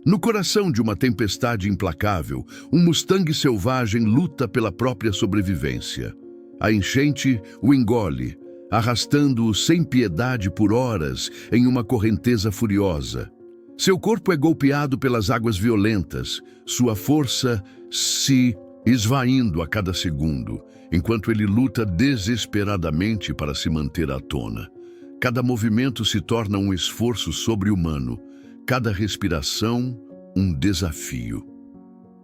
No coração de uma tempestade implacável, um Mustang selvagem luta pela própria sobrevivência. A enchente o engole, arrastando-o sem piedade por horas em uma correnteza furiosa. Seu corpo é golpeado pelas águas violentas, sua força se esvaindo a cada segundo, enquanto ele luta desesperadamente para se manter à tona. Cada movimento se torna um esforço sobre-humano, cada respiração um desafio.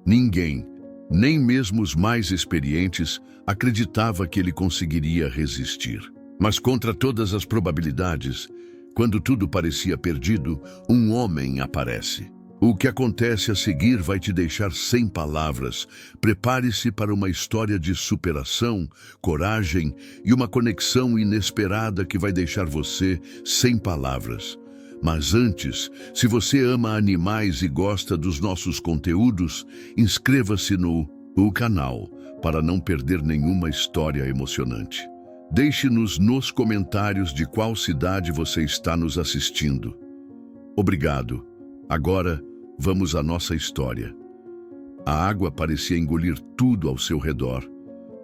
Ninguém, nem mesmo os mais experientes, acreditava que ele conseguiria resistir. Mas contra todas as probabilidades, quando tudo parecia perdido, um homem aparece. O que acontece a seguir vai te deixar sem palavras. Prepare-se para uma história de superação, coragem e uma conexão inesperada que vai deixar você sem palavras. Mas antes, se você ama animais e gosta dos nossos conteúdos, inscreva-se no canal para não perder nenhuma história emocionante. Deixe-nos nos comentários de qual cidade você está nos assistindo. Obrigado. Agora, vamos à nossa história. A água parecia engolir tudo ao seu redor,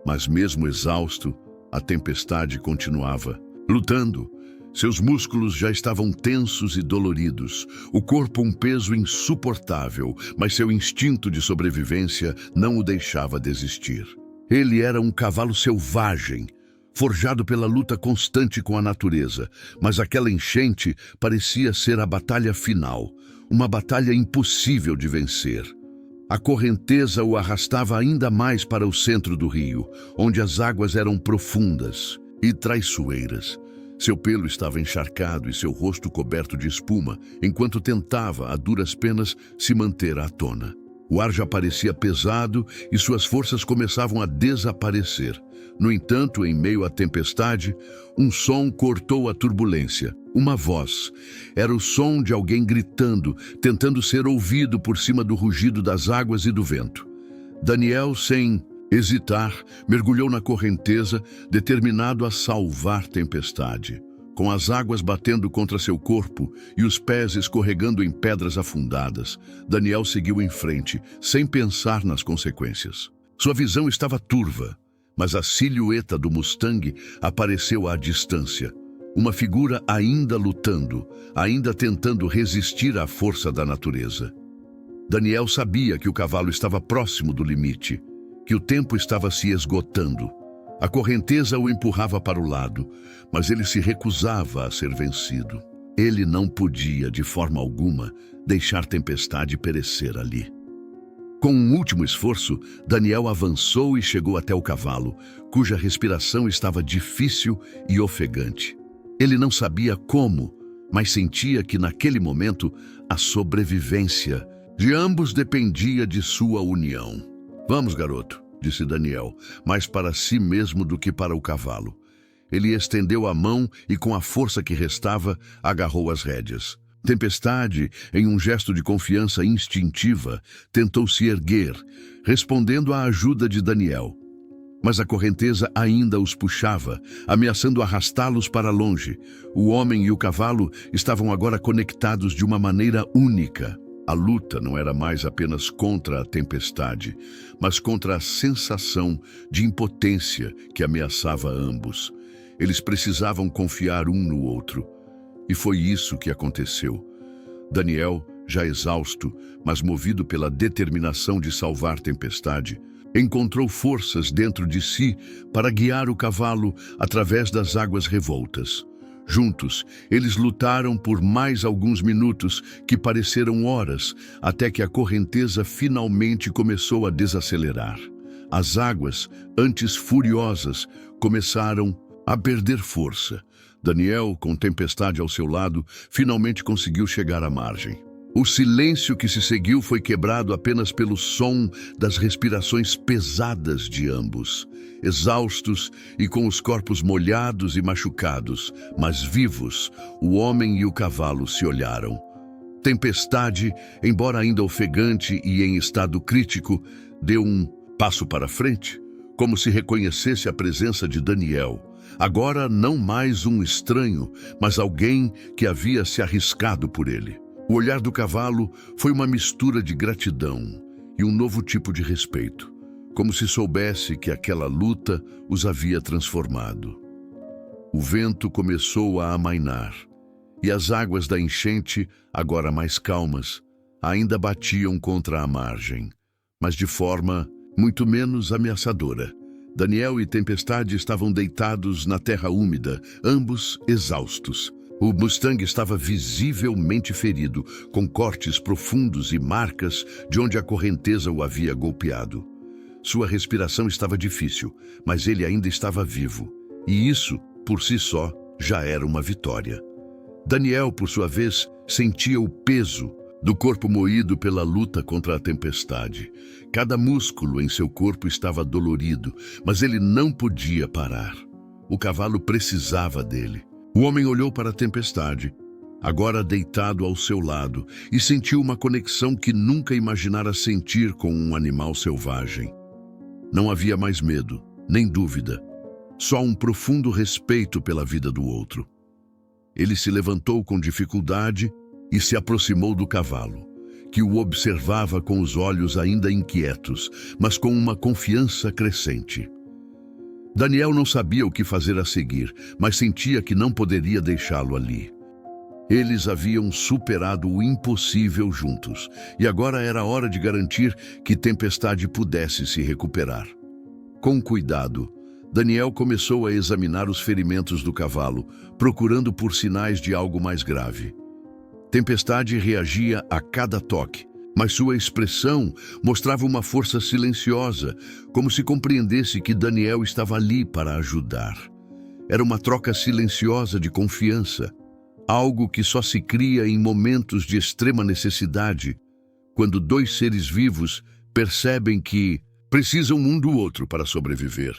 mas mesmo exausto, a tempestade continuava. Lutando, seus músculos já estavam tensos e doloridos, o corpo um peso insuportável, mas seu instinto de sobrevivência não o deixava desistir. Ele era um cavalo selvagem, forjado pela luta constante com a natureza, mas aquela enchente parecia ser a batalha final, uma batalha impossível de vencer. A correnteza o arrastava ainda mais para o centro do rio, onde as águas eram profundas e traiçoeiras. Seu pelo estava encharcado e seu rosto coberto de espuma, enquanto tentava, a duras penas, se manter à tona. O ar já parecia pesado e suas forças começavam a desaparecer. No entanto, em meio à tempestade, um som cortou a turbulência. Uma voz. Era o som de alguém gritando, tentando ser ouvido por cima do rugido das águas e do vento. Daniel, sem hesitar, mergulhou na correnteza, determinado a salvar Tempestade. Com as águas batendo contra seu corpo e os pés escorregando em pedras afundadas, Daniel seguiu em frente, sem pensar nas consequências. Sua visão estava turva, mas a silhueta do Mustang apareceu à distância. Uma figura ainda lutando, ainda tentando resistir à força da natureza. Daniel sabia que o cavalo estava próximo do limite, que o tempo estava se esgotando. A correnteza o empurrava para o lado, mas ele se recusava a ser vencido. Ele não podia, de forma alguma, deixar Tempestade perecer ali. Com um último esforço, Daniel avançou e chegou até o cavalo, cuja respiração estava difícil e ofegante. Ele não sabia como, mas sentia que naquele momento a sobrevivência de ambos dependia de sua união. "Vamos, garoto", disse Daniel, mais para si mesmo do que para o cavalo. Ele estendeu a mão e, com a força que restava, agarrou as rédeas. Tempestade, em um gesto de confiança instintiva, tentou se erguer, respondendo à ajuda de Daniel. Mas a correnteza ainda os puxava, ameaçando arrastá-los para longe. O homem e o cavalo estavam agora conectados de uma maneira única. A luta não era mais apenas contra a tempestade, mas contra a sensação de impotência que ameaçava ambos. Eles precisavam confiar um no outro. E foi isso que aconteceu. Daniel, já exausto, mas movido pela determinação de salvar Tempestade, encontrou forças dentro de si para guiar o cavalo através das águas revoltas. Juntos, eles lutaram por mais alguns minutos que pareceram horas, até que a correnteza finalmente começou a desacelerar. As águas, antes furiosas, começaram a perder força. Daniel, com Tempestade ao seu lado, finalmente conseguiu chegar à margem. O silêncio que se seguiu foi quebrado apenas pelo som das respirações pesadas de ambos. Exaustos e com os corpos molhados e machucados, mas vivos, o homem e o cavalo se olharam. Tempestade, embora ainda ofegante e em estado crítico, deu um passo para frente, como se reconhecesse a presença de Daniel. Agora não mais um estranho, mas alguém que havia se arriscado por ele. O olhar do cavalo foi uma mistura de gratidão e um novo tipo de respeito, como se soubesse que aquela luta os havia transformado. O vento começou a amainar, e as águas da enchente, agora mais calmas, ainda batiam contra a margem, mas de forma muito menos ameaçadora. Daniel e Tempestade estavam deitados na terra úmida, ambos exaustos. O Mustang estava visivelmente ferido, com cortes profundos e marcas de onde a correnteza o havia golpeado. Sua respiração estava difícil, mas ele ainda estava vivo, e isso, por si só, já era uma vitória. Daniel, por sua vez, sentia o peso do corpo moído pela luta contra a tempestade. Cada músculo em seu corpo estava dolorido, mas ele não podia parar. O cavalo precisava dele. O homem olhou para a tempestade, agora deitado ao seu lado, e sentiu uma conexão que nunca imaginara sentir com um animal selvagem. Não havia mais medo, nem dúvida, só um profundo respeito pela vida do outro. Ele se levantou com dificuldade e se aproximou do cavalo, que o observava com os olhos ainda inquietos, mas com uma confiança crescente. Daniel não sabia o que fazer a seguir, mas sentia que não poderia deixá-lo ali. Eles haviam superado o impossível juntos, e agora era hora de garantir que Tempestade pudesse se recuperar. Com cuidado, Daniel começou a examinar os ferimentos do cavalo, procurando por sinais de algo mais grave. Tempestade reagia a cada toque, mas sua expressão mostrava uma força silenciosa, como se compreendesse que Daniel estava ali para ajudar. Era uma troca silenciosa de confiança, algo que só se cria em momentos de extrema necessidade, quando dois seres vivos percebem que precisam um do outro para sobreviver.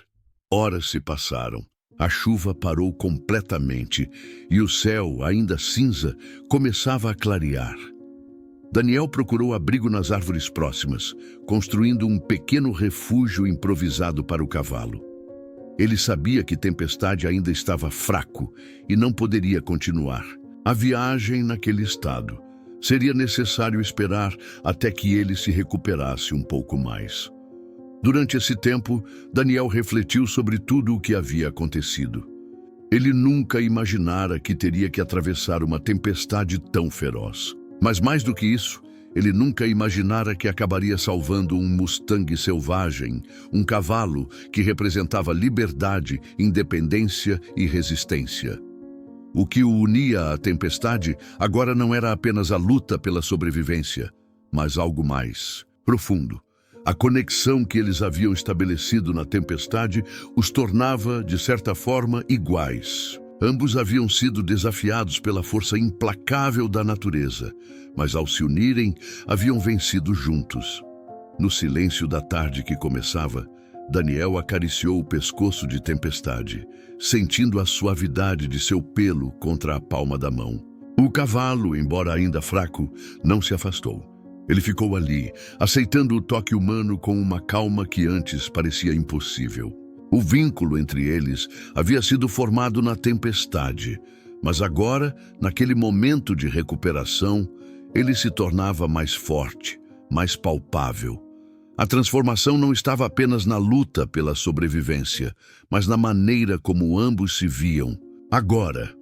Horas se passaram. A chuva parou completamente e o céu, ainda cinza, começava a clarear. Daniel procurou abrigo nas árvores próximas, construindo um pequeno refúgio improvisado para o cavalo. Ele sabia que Tempestade ainda estava fraco e não poderia continuar a viagem naquele estado. Seria necessário esperar até que ele se recuperasse um pouco mais. Durante esse tempo, Daniel refletiu sobre tudo o que havia acontecido. Ele nunca imaginara que teria que atravessar uma tempestade tão feroz. Mas mais do que isso, ele nunca imaginara que acabaria salvando um Mustang selvagem, um cavalo que representava liberdade, independência e resistência. O que o unia à tempestade agora não era apenas a luta pela sobrevivência, mas algo mais profundo. A conexão que eles haviam estabelecido na tempestade os tornava, de certa forma, iguais. Ambos haviam sido desafiados pela força implacável da natureza, mas ao se unirem, haviam vencido juntos. No silêncio da tarde que começava, Daniel acariciou o pescoço de Tempestade, sentindo a suavidade de seu pelo contra a palma da mão. O cavalo, embora ainda fraco, não se afastou. Ele ficou ali, aceitando o toque humano com uma calma que antes parecia impossível. O vínculo entre eles havia sido formado na tempestade, mas agora, naquele momento de recuperação, ele se tornava mais forte, mais palpável. A transformação não estava apenas na luta pela sobrevivência, mas na maneira como ambos se viam. Agora,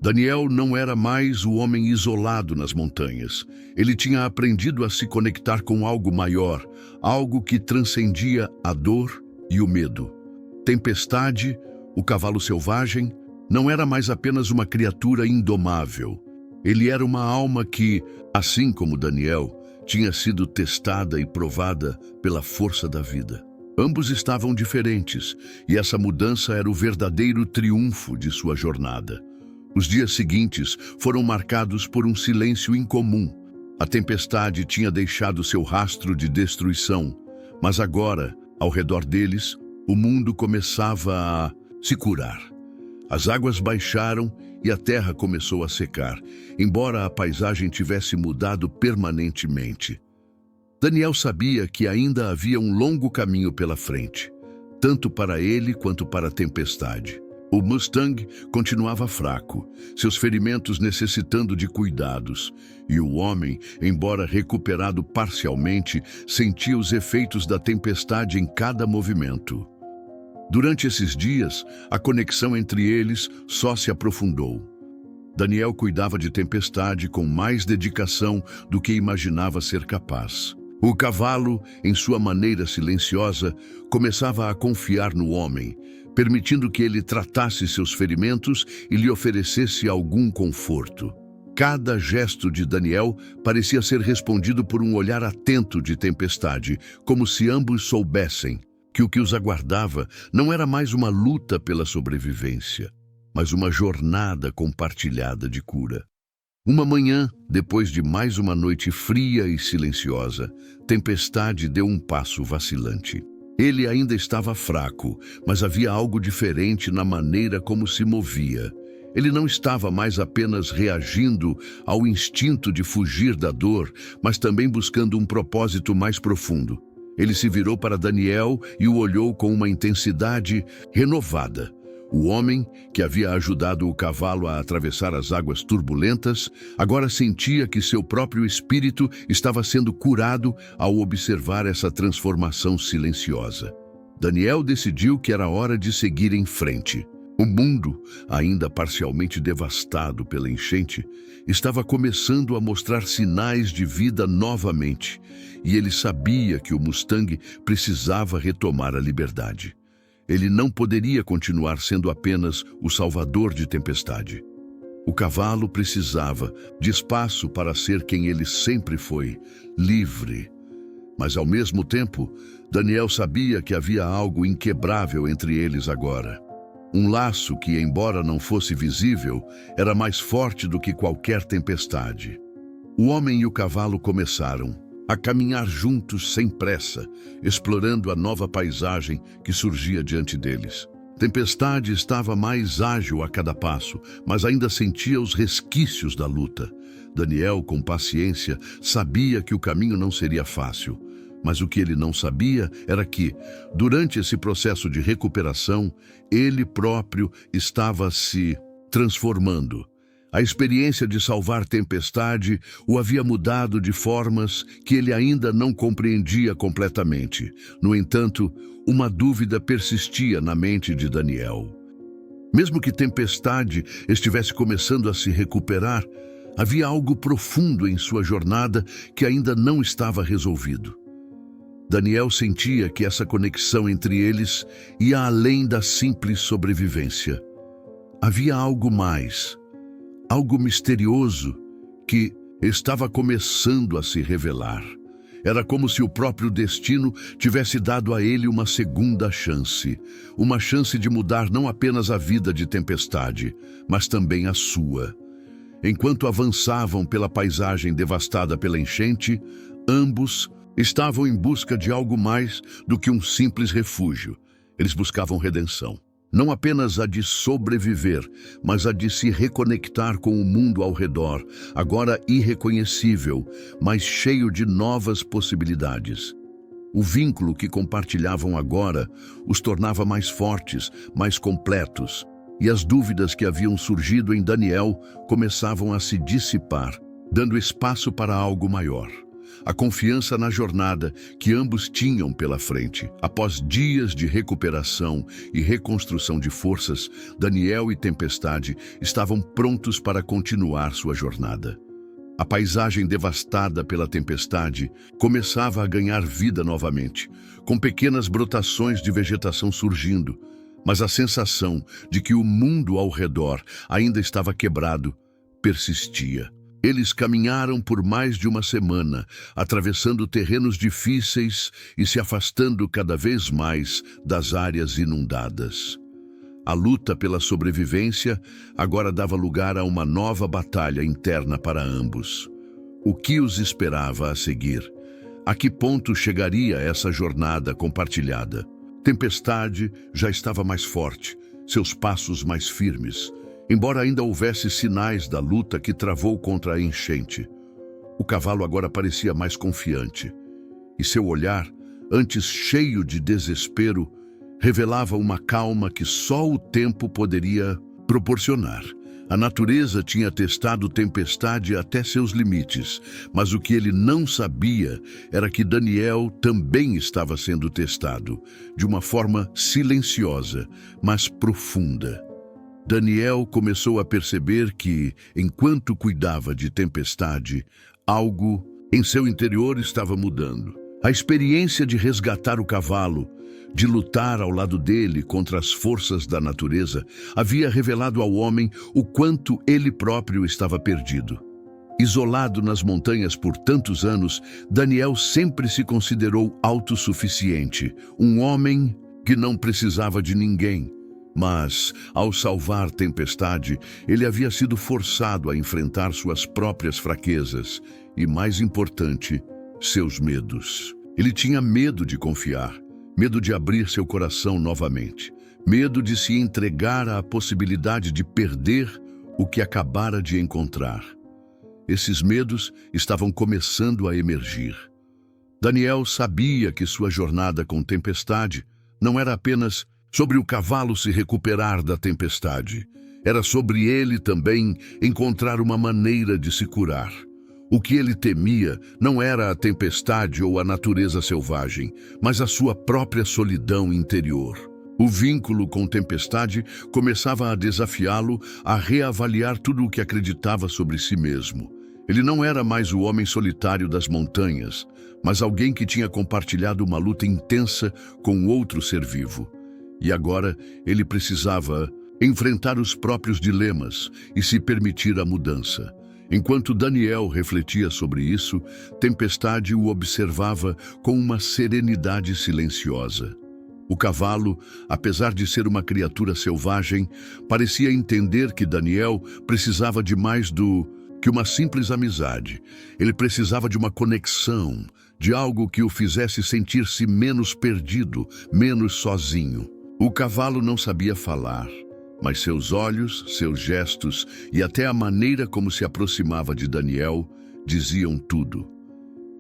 Daniel não era mais o homem isolado nas montanhas. Ele tinha aprendido a se conectar com algo maior, algo que transcendia a dor e o medo. Tempestade, o cavalo selvagem, não era mais apenas uma criatura indomável. Ele era uma alma que, assim como Daniel, tinha sido testada e provada pela força da vida. Ambos estavam diferentes, e essa mudança era o verdadeiro triunfo de sua jornada. Os dias seguintes foram marcados por um silêncio incomum. A tempestade tinha deixado seu rastro de destruição, mas agora, ao redor deles, o mundo começava a se curar. As águas baixaram e a terra começou a secar, embora a paisagem tivesse mudado permanentemente. Daniel sabia que ainda havia um longo caminho pela frente, tanto para ele quanto para a tempestade. O Mustang continuava fraco, seus ferimentos necessitando de cuidados, e o homem, embora recuperado parcialmente, sentia os efeitos da tempestade em cada movimento. Durante esses dias, a conexão entre eles só se aprofundou. Daniel cuidava de Tempestade com mais dedicação do que imaginava ser capaz. O cavalo, em sua maneira silenciosa, começava a confiar no homem, permitindo que ele tratasse seus ferimentos e lhe oferecesse algum conforto. Cada gesto de Daniel parecia ser respondido por um olhar atento de Tempestade, como se ambos soubessem que o que os aguardava não era mais uma luta pela sobrevivência, mas uma jornada compartilhada de cura. Uma manhã, depois de mais uma noite fria e silenciosa, Tempestade deu um passo vacilante. Ele ainda estava fraco, mas havia algo diferente na maneira como se movia. Ele não estava mais apenas reagindo ao instinto de fugir da dor, mas também buscando um propósito mais profundo. Ele se virou para Daniel e o olhou com uma intensidade renovada. O homem, que havia ajudado o cavalo a atravessar as águas turbulentas, agora sentia que seu próprio espírito estava sendo curado ao observar essa transformação silenciosa. Daniel decidiu que era hora de seguir em frente. O mundo, ainda parcialmente devastado pela enchente, estava começando a mostrar sinais de vida novamente, e ele sabia que o Mustang precisava retomar a liberdade. Ele não poderia continuar sendo apenas o salvador de Tempestade. O cavalo precisava de espaço para ser quem ele sempre foi, livre. Mas, ao mesmo tempo, Daniel sabia que havia algo inquebrável entre eles agora. Um laço que, embora não fosse visível, era mais forte do que qualquer tempestade. O homem e o cavalo começaram a caminhar juntos sem pressa, explorando a nova paisagem que surgia diante deles. Tempestade estava mais ágil a cada passo, mas ainda sentia os resquícios da luta. Daniel, com paciência, sabia que o caminho não seria fácil, mas o que ele não sabia era que, durante esse processo de recuperação, ele próprio estava se transformando. A experiência de salvar Tempestade o havia mudado de formas que ele ainda não compreendia completamente. No entanto, uma dúvida persistia na mente de Daniel. Mesmo que Tempestade estivesse começando a se recuperar, havia algo profundo em sua jornada que ainda não estava resolvido. Daniel sentia que essa conexão entre eles ia além da simples sobrevivência. Havia algo mais. Algo misterioso que estava começando a se revelar. Era como se o próprio destino tivesse dado a ele uma segunda chance. Uma chance de mudar não apenas a vida de Tempestade, mas também a sua. Enquanto avançavam pela paisagem devastada pela enchente, ambos estavam em busca de algo mais do que um simples refúgio. Eles buscavam redenção. Não apenas a de sobreviver, mas a de se reconectar com o mundo ao redor, agora irreconhecível, mas cheio de novas possibilidades. O vínculo que compartilhavam agora os tornava mais fortes, mais completos, e as dúvidas que haviam surgido em Daniel começavam a se dissipar, dando espaço para algo maior. A confiança na jornada que ambos tinham pela frente. Após dias de recuperação e reconstrução de forças, Daniel e Tempestade estavam prontos para continuar sua jornada. A paisagem devastada pela tempestade começava a ganhar vida novamente, com pequenas brotações de vegetação surgindo, mas a sensação de que o mundo ao redor ainda estava quebrado persistia. Eles caminharam por mais de uma semana, atravessando terrenos difíceis e se afastando cada vez mais das áreas inundadas. A luta pela sobrevivência agora dava lugar a uma nova batalha interna para ambos. O que os esperava a seguir? A que ponto chegaria essa jornada compartilhada? Tempestade já estava mais forte, seus passos mais firmes. Embora ainda houvesse sinais da luta que travou contra a enchente, o cavalo agora parecia mais confiante, e seu olhar, antes cheio de desespero, revelava uma calma que só o tempo poderia proporcionar. A natureza tinha testado tempestade até seus limites, mas o que ele não sabia era que Daniel também estava sendo testado, de uma forma silenciosa, mas profunda. Daniel começou a perceber que, enquanto cuidava de tempestade, algo em seu interior estava mudando. A experiência de resgatar o cavalo, de lutar ao lado dele contra as forças da natureza, havia revelado ao homem o quanto ele próprio estava perdido. Isolado nas montanhas por tantos anos, Daniel sempre se considerou autossuficiente, um homem que não precisava de ninguém. Mas, ao salvar Tempestade, ele havia sido forçado a enfrentar suas próprias fraquezas e, mais importante, seus medos. Ele tinha medo de confiar, medo de abrir seu coração novamente, medo de se entregar à possibilidade de perder o que acabara de encontrar. Esses medos estavam começando a emergir. Daniel sabia que sua jornada com Tempestade não era apenas sobre o cavalo se recuperar da tempestade. Era sobre ele também encontrar uma maneira de se curar. O que ele temia não era a tempestade ou a natureza selvagem, mas a sua própria solidão interior. O vínculo com Tempestade começava a desafiá-lo a reavaliar tudo o que acreditava sobre si mesmo. Ele não era mais o homem solitário das montanhas, mas alguém que tinha compartilhado uma luta intensa com outro ser vivo. E agora ele precisava enfrentar os próprios dilemas e se permitir a mudança. Enquanto Daniel refletia sobre isso, Tempestade o observava com uma serenidade silenciosa. O cavalo, apesar de ser uma criatura selvagem, parecia entender que Daniel precisava de mais do que uma simples amizade. Ele precisava de uma conexão, de algo que o fizesse sentir-se menos perdido, menos sozinho. O cavalo não sabia falar, mas seus olhos, seus gestos e até a maneira como se aproximava de Daniel diziam tudo.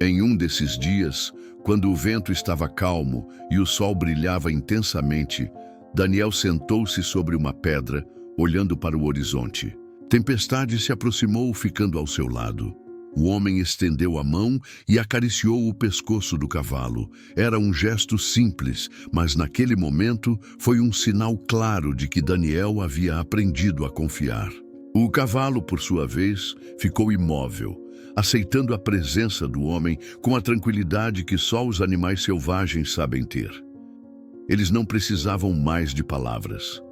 Em um desses dias, quando o vento estava calmo e o sol brilhava intensamente, Daniel sentou-se sobre uma pedra, olhando para o horizonte. Tempestade se aproximou, ficando ao seu lado. O homem estendeu a mão e acariciou o pescoço do cavalo. Era um gesto simples, mas naquele momento foi um sinal claro de que Daniel havia aprendido a confiar. O cavalo, por sua vez, ficou imóvel, aceitando a presença do homem com a tranquilidade que só os animais selvagens sabem ter. Eles não precisavam mais de palavras.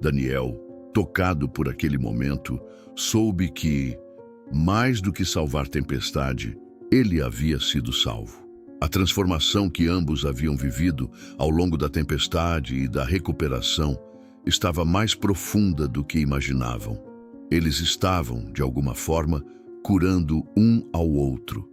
Daniel, tocado por aquele momento, soube que, mais do que salvar Tempestade, ele havia sido salvo. A transformação que ambos haviam vivido ao longo da tempestade e da recuperação estava mais profunda do que imaginavam. Eles estavam, de alguma forma, curando um ao outro,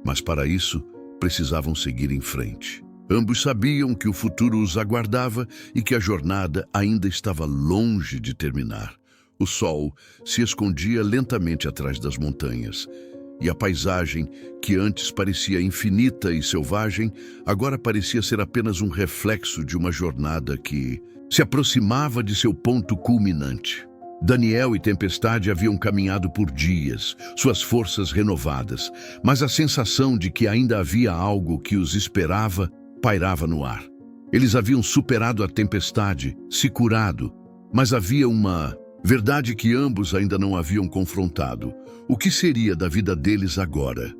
mas para isso precisavam seguir em frente. Ambos sabiam que o futuro os aguardava e que a jornada ainda estava longe de terminar. O sol se escondia lentamente atrás das montanhas, e a paisagem, que antes parecia infinita e selvagem, agora parecia ser apenas um reflexo de uma jornada que se aproximava de seu ponto culminante. Daniel e Tempestade haviam caminhado por dias, suas forças renovadas, mas a sensação de que ainda havia algo que os esperava pairava no ar. Eles haviam superado a tempestade, se curado, mas havia uma verdade que ambos ainda não haviam confrontado. O que seria da vida deles agora?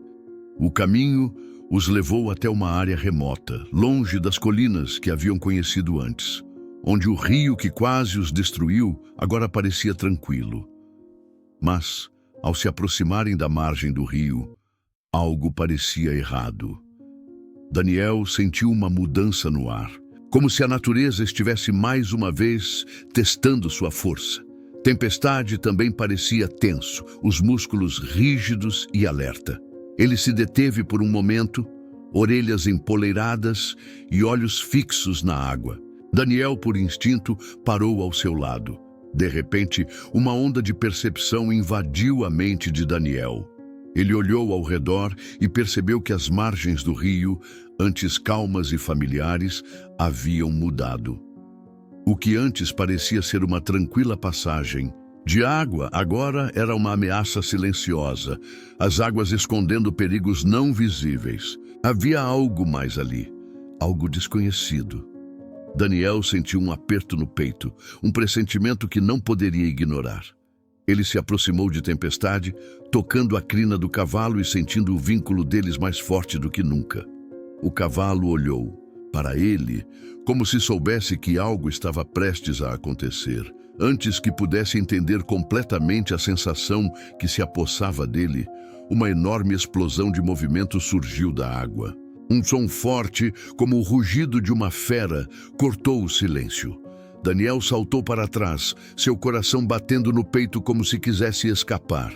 O caminho os levou até uma área remota, longe das colinas que haviam conhecido antes, onde o rio que quase os destruiu agora parecia tranquilo. Mas, ao se aproximarem da margem do rio, algo parecia errado. Daniel sentiu uma mudança no ar, como se a natureza estivesse mais uma vez testando sua força. Tempestade também parecia tenso, os músculos rígidos e alerta. Ele se deteve por um momento, orelhas empoleiradas e olhos fixos na água. Daniel, por instinto, parou ao seu lado. De repente, uma onda de percepção invadiu a mente de Daniel. Ele olhou ao redor e percebeu que às margens do rio antes calmas e familiares, haviam mudado. O que antes parecia ser uma tranquila passagem de água, agora era uma ameaça silenciosa, as águas escondendo perigos não visíveis. Havia algo mais ali, algo desconhecido. Daniel sentiu um aperto no peito, um pressentimento que não poderia ignorar. Ele se aproximou de Tempestade, tocando a crina do cavalo e sentindo o vínculo deles mais forte do que nunca. O cavalo olhou para ele, como se soubesse que algo estava prestes a acontecer. Antes que pudesse entender completamente a sensação que se apossava dele, uma enorme explosão de movimento surgiu da água. Um som forte, como o rugido de uma fera, cortou o silêncio. Daniel saltou para trás, seu coração batendo no peito como se quisesse escapar.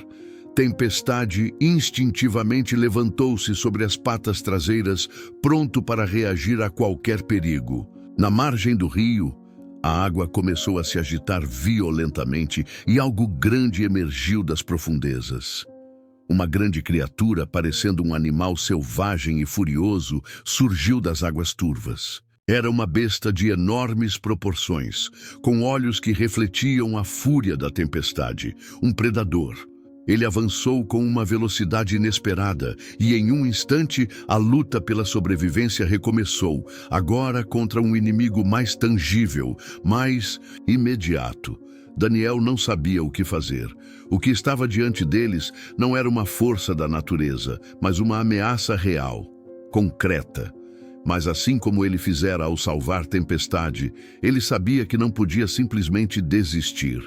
Tempestade instintivamente levantou-se sobre as patas traseiras, pronto para reagir a qualquer perigo. Na margem do rio, a água começou a se agitar violentamente e algo grande emergiu das profundezas. Uma grande criatura, parecendo um animal selvagem e furioso, surgiu das águas turvas. Era uma besta de enormes proporções, com olhos que refletiam a fúria da tempestade, um predador. Ele avançou com uma velocidade inesperada e, em um instante, a luta pela sobrevivência recomeçou, agora contra um inimigo mais tangível, mais imediato. Daniel não sabia o que fazer. O que estava diante deles não era uma força da natureza, mas uma ameaça real, concreta. Mas assim como ele fizera ao salvar Tempestade, ele sabia que não podia simplesmente desistir.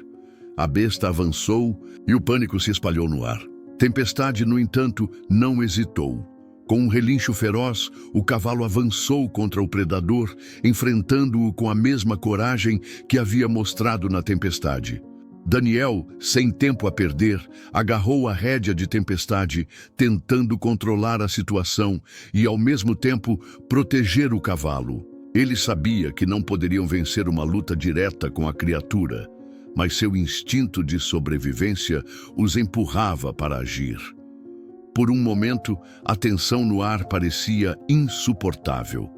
A besta avançou e o pânico se espalhou no ar. Tempestade, no entanto, não hesitou. Com um relincho feroz, o cavalo avançou contra o predador, enfrentando-o com a mesma coragem que havia mostrado na tempestade. Daniel, sem tempo a perder, agarrou a rédea de Tempestade, tentando controlar a situação e, ao mesmo tempo, proteger o cavalo. Ele sabia que não poderiam vencer uma luta direta com a criatura, mas seu instinto de sobrevivência os empurrava para agir. Por um momento, a tensão no ar parecia insuportável.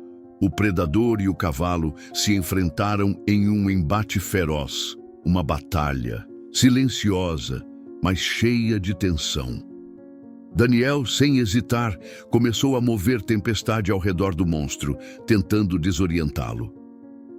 O predador e o cavalo se enfrentaram em um embate feroz, uma batalha silenciosa, mas cheia de tensão. Daniel, sem hesitar, começou a mover Tempestade ao redor do monstro, tentando desorientá-lo.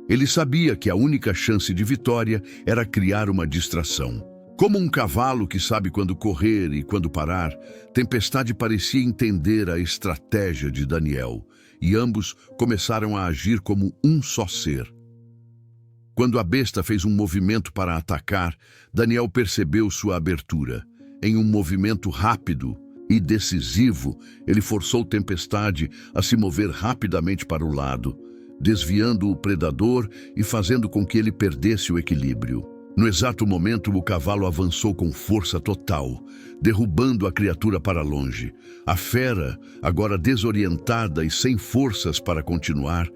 Ele sabia que a única chance de vitória era criar uma distração. Como um cavalo que sabe quando correr e quando parar, Tempestade parecia entender a estratégia de Daniel, e ambos começaram a agir como um só ser. Quando a besta fez um movimento para atacar, Daniel percebeu sua abertura. Em um movimento rápido e decisivo, ele forçou Tempestade a se mover rapidamente para o lado, desviando o predador e fazendo com que ele perdesse o equilíbrio. No exato momento, o cavalo avançou com força total, derrubando a criatura para longe. A fera, agora desorientada e sem forças para continuar,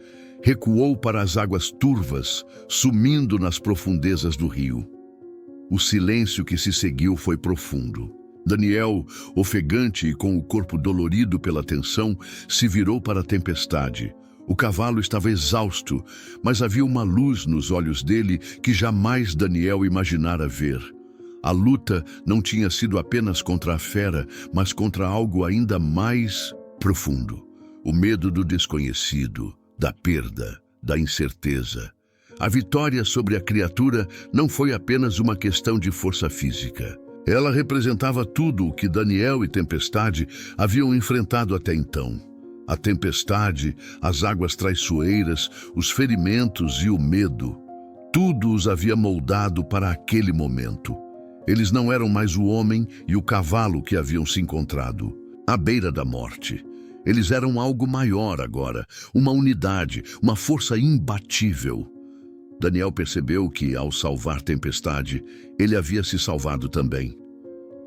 recuou para as águas turvas, sumindo nas profundezas do rio. O silêncio que se seguiu foi profundo. Daniel, ofegante e com o corpo dolorido pela tensão, se virou para a Tempestade. O cavalo estava exausto, mas havia uma luz nos olhos dele que jamais Daniel imaginara ver. A luta não tinha sido apenas contra a fera, mas contra algo ainda mais profundo. O medo do desconhecido, da perda, da incerteza. A vitória sobre a criatura não foi apenas uma questão de força física. Ela representava tudo o que Daniel e Tempestade haviam enfrentado até então. A tempestade, as águas traiçoeiras, os ferimentos e o medo. Tudo os havia moldado para aquele momento. Eles não eram mais o homem e o cavalo que haviam se encontrado, à beira da morte. Eles eram algo maior agora, uma unidade, uma força imbatível. Daniel percebeu que, ao salvar Tempestade, ele havia se salvado também.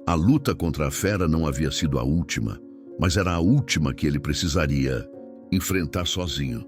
A luta contra a fera não havia sido a última, mas era a última que ele precisaria enfrentar sozinho.